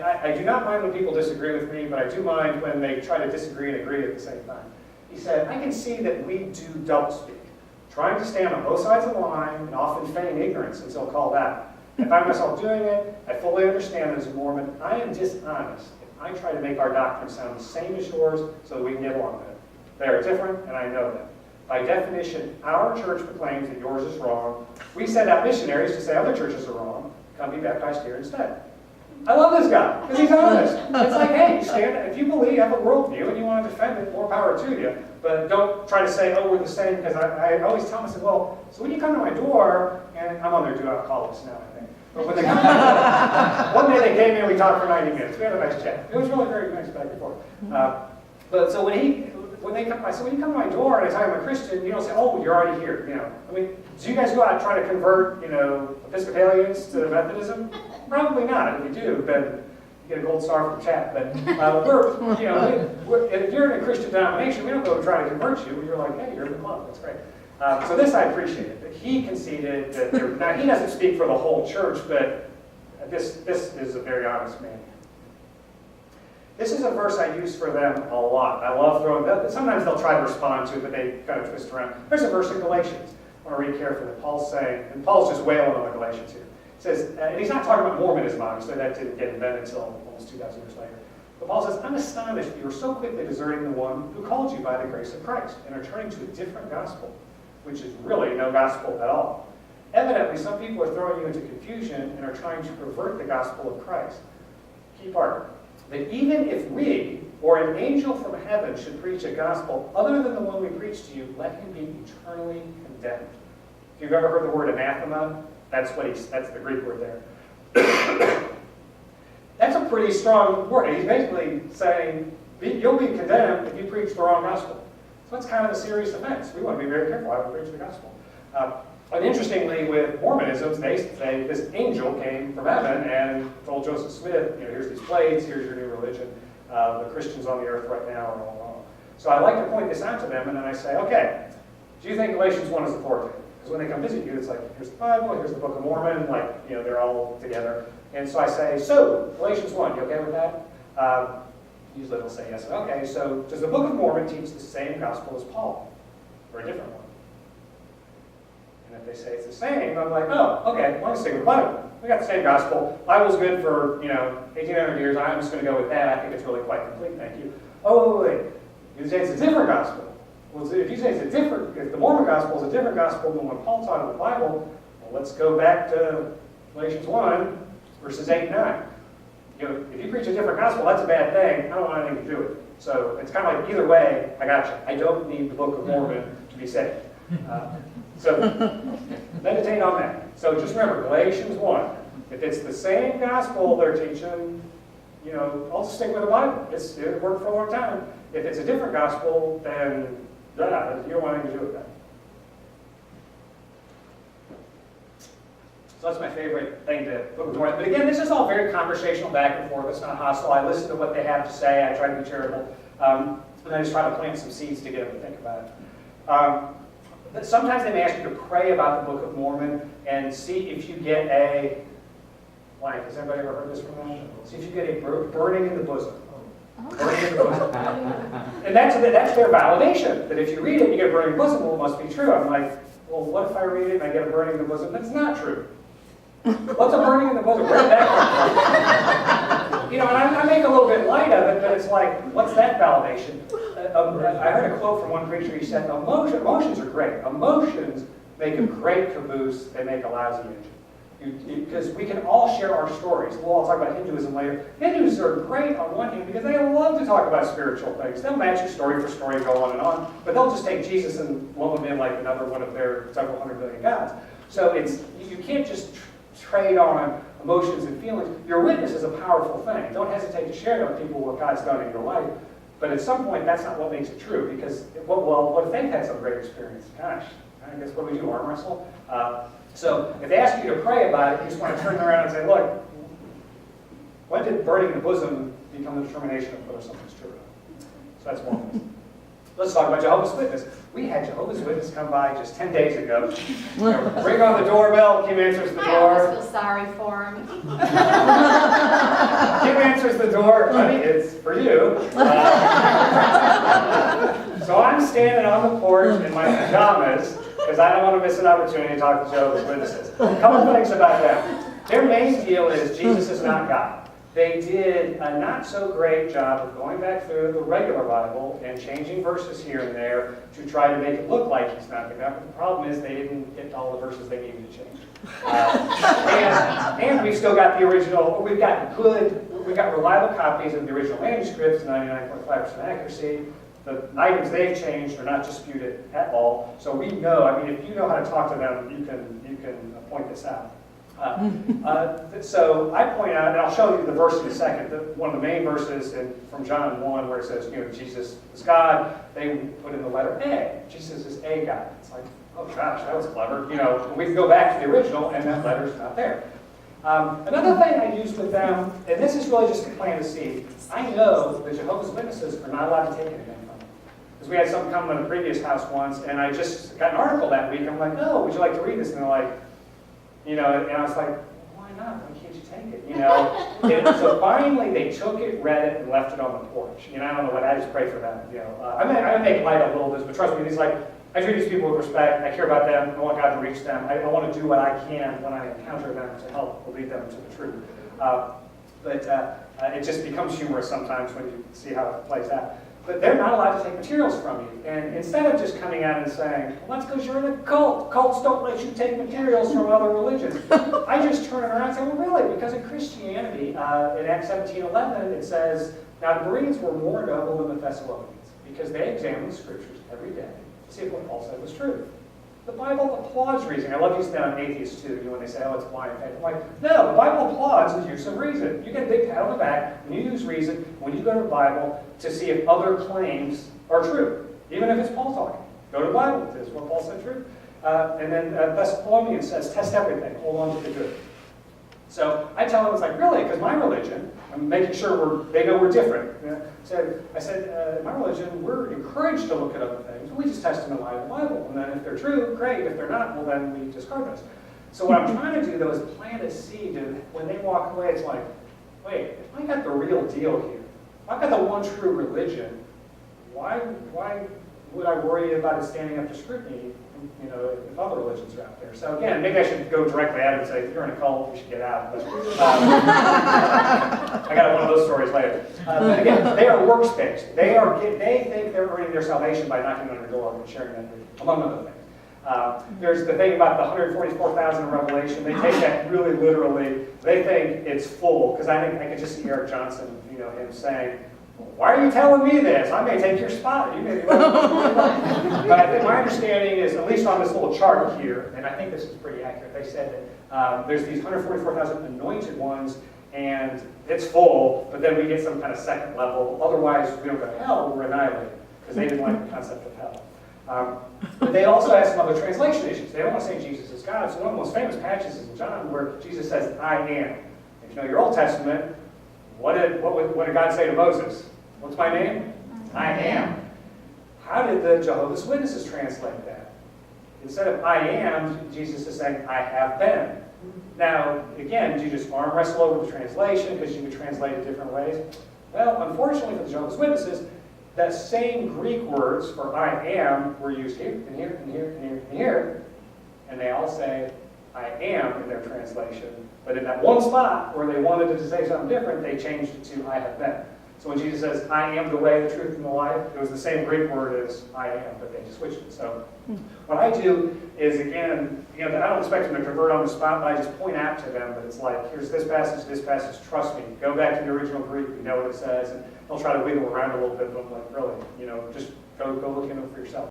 I do not mind when people disagree with me, but I do mind when they try to disagree and agree at the same time. He said, I can see that we do doublespeak, trying to stand on both sides of the line and often feign ignorance until called out. I find myself doing it. I fully understand that as a Mormon, I am dishonest if I try to make our doctrine sound the same as yours so that we can get along with it. They are different, and I know that. By definition, our church proclaims that yours is wrong. We send out missionaries to say other churches are wrong. Come be baptized here instead. I love this guy, because he's honest. It's like, hey, if you believe, you have a worldview, and you want to defend it, more power to you. But don't try to say, oh, we're the same, because I always tell them, I said, well, so when you come to my door, and I'm on their do not call list now, I think. But when they come to my door, one day they came in, we talked for 90 minutes. We had a nice chat. It was really very nice back and forth. But so when they come, I said, when you come to my door and I tell you I'm a Christian, you don't say, oh, you're already here. You know, I mean, do you guys go out and try to convert, Episcopalians to Methodism? Probably not. If you do, then you get a gold star from chat. But if you're in a Christian denomination, we don't go try to convert you. You're like, hey, you're in the club. That's great. So this I appreciate. That he conceded that now he doesn't speak for the whole church, but this is a very honest man. This is a verse I use for them a lot. I love throwing that. Sometimes they'll try to respond to it, but they kind of twist around. There's a verse in Galatians. I want to read carefully. Paul's saying, and Paul's just wailing on the Galatians here. He says, and he's not talking about Mormonism, obviously. That didn't get invented until almost 2,000 years later. But Paul says, I'm astonished that you are so quickly deserting the one who called you by the grace of Christ and are turning to a different gospel, which is really no gospel at all. Evidently, some people are throwing you into confusion and are trying to pervert the gospel of Christ. Key part. That even if we, or an angel from heaven, should preach a gospel other than the one we preach to you, let him be eternally condemned. If you've ever heard the word anathema, that's the Greek word there. That's a pretty strong word. He's basically saying, you'll be condemned if you preach the wrong gospel. So that's kind of a serious offense. We want to be very careful how we preach the gospel. And interestingly, with Mormonism, they say this angel came from heaven and told Joseph Smith, here's these plates, here's your new religion. The Christians on the earth right now are all wrong. So I like to point this out to them, and then I say, okay, do you think Galatians 1 is authoritative? Because when they come visit you, it's like, here's the Bible, here's the Book of Mormon, they're all together. And so I say, so, Galatians 1, you okay with that? Usually they'll say yes. Okay, so does the Book of Mormon teach the same gospel as Paul? Or a different one? And if they say it's the same, I'm like, oh, okay, well, let's stick with the Bible. We got the same gospel. Bible's good for, 1,800 years. I'm just going to go with that. I think it's really quite complete, thank you. Oh, wait. You say it's a different gospel. Well, if you say if the Mormon gospel is a different gospel than what Paul taught in the Bible, well, let's go back to Galatians 1, verses 8 and 9. If you preach a different gospel, that's a bad thing. I don't want anything to do with it. So it's kind of like, either way, I got you. I don't need the Book of Mormon to be saved. So meditate on that. So just remember, Galatians 1. If it's the same gospel they're teaching, I'll just stick with the Bible. It worked for a long time. If it's a different gospel, then you don't want anything to do with that. So that's my favorite thing to look for. But again, this is all very conversational, back and forth. It's not hostile. I listen to what they have to say. I try to be charitable. And I just try to plant some seeds to get them to think about it. Sometimes they may ask you to pray about the Book of Mormon and see if you get a blank. Has anybody ever heard this from them? See if you get a burning in the bosom. Burning in the bosom. And that's their validation. That if you read it and you get a burning in the bosom, well, it must be true. I'm like, well, what if I read it and I get a burning in the bosom? That's not true. What's a burning in the bosom? Where did that come from? And I make a little bit light of it, but it's like, what's that validation? I heard a quote from one preacher. He said, emotions are great. Emotions make a great caboose. They make a lousy engine. Because we can all share our stories. We'll talk about Hinduism later. Hindus are great on one hand because they love to talk about spiritual things. They'll match you story for story, go on and on. But they'll just take Jesus and lump him in like another one of their several hundred billion gods. So you can't just trade on emotions and feelings. Your witness is a powerful thing. Don't hesitate to share with people what God's done in your life. But at some point, that's not what makes it true. Because, what if they've had some great experience? Gosh, I guess what do we do, arm wrestle? So if they ask you to pray about it, you just want to turn around and say, look, when did burning in the bosom become the determination of whether something's true? So that's one. Let's talk about Jehovah's Witness. We had Jehovah's Witness come by just 10 days ago. Ring on the doorbell, Kim answers the door. I almost feel sorry for him. Kim answers the door, honey, it's for you. So I'm standing on the porch in my pajamas because I don't want to miss an opportunity to talk to Jehovah's Witnesses. A couple things about them. Their main deal is Jesus is not God. They did a not so great job of going back through the regular Bible and changing verses here and there to try to make it look like he's not God. But the problem is they didn't get all the verses they needed to change. And we've still got the original, we've got reliable copies of the original manuscripts, 99.5% accuracy. The items they've changed are not disputed at all. So we know, I mean, if you know how to talk to them, you can point this out. So I point out, and I'll show you the verse in a second, one of the main verses from John 1 where it says, Jesus is God, they put in the letter A. Jesus is a God. It's like, oh gosh, that was clever. We can go back to the original and that letter's not there. Another thing I use with them, and this is really just to plant a seed, I know the Jehovah's Witnesses are not allowed to take anything from them. Because we had something come in a previous house once, and I just got an article that week, and I'm like, oh, would you like to read this? And they're like, and I was like, why not? Why can't you take it? And so finally they took it, read it, and left it on the porch. I don't know what, I just pray for them. I make light of a little bit, but trust me, I treat these people with respect. I care about them. I want God to reach them. I want to do what I can when I encounter them to help lead them to the truth. But it just becomes humorous sometimes when you see how it plays out. But they're not allowed to take materials from you. And instead of just coming out and saying, well, that's because you're in a cult. Cults don't let you take materials from other religions. I just turn it around and say, well, really? Because in Christianity, in Acts 17:11, it says, now the Bereans were more noble than the Thessalonians because they examined the scriptures every day to see if what Paul said was true. The Bible applauds reasoning. I love these down atheists too, when they say, oh, it's blind faith. I'm like, no, the Bible applauds the use of reason. You get a big pat on the back when you use reason, when you go to the Bible to see if other claims are true, even if it's Paul talking. Go to the Bible. Is what Paul said true? And then Thessalonians says, test everything. Hold on to the good. So I tell them, it's like, really? Because my religion, I'm making sure they know we're different. I said, in my religion, we're encouraged to look at other things. We just test them in light of the Bible. And then if they're true, great. If they're not, well, then we discard those. So what I'm trying to do, though, is plant a seed. And when they walk away, it's like, wait, if I got the real deal here, if I've got the one true religion, why would I worry about it standing up to scrutiny, if other religions are out there? So again, maybe I should go directly at it and say, if you're in a cult, you should get out. But, I got one of those stories later. But again, they are works-based. They think they're earning their salvation by knocking on your door and sharing that with you, among other things. There's the thing about the 144,000 in Revelation. They take that really literally. They think it's full, because I think I can just see Eric Johnson, him saying, why are you telling me this? I may take your spot. You may be But I think my understanding is, at least on this little chart here, and I think this is pretty accurate, they said that there's these 144,000 anointed ones, and it's full, but then we get some kind of second level. Otherwise, we don't go to hell, we're annihilated, because they didn't like the concept of hell. But they also have some other translation issues. They don't want to say Jesus is God. So one of the most famous passages in John where Jesus says, I am. If you know your Old Testament, what did God say to Moses? What's my name? I am. How did the Jehovah's Witnesses translate that? Instead of I am, Jesus is saying, I have been. Now, again, do you just arm wrestle over the translation because you could translate it different ways? Well, unfortunately for the Jehovah's Witnesses, that same Greek words for I am were used here, and here, and here, and here, and here, and they all say I am in their translation. But in that one spot where they wanted it to say something different, they changed it to I have been. So when Jesus says, I am the way, the truth, and the life, it was the same Greek word as I am, but they just switched it. So what I do is, again, I don't expect them to convert on the spot, but I just point out to them that it's like, here's this passage, trust me. Go back to the original Greek, we know what it says, and they'll try to wiggle around a little bit, but I'm like, really, just go look into it for yourself.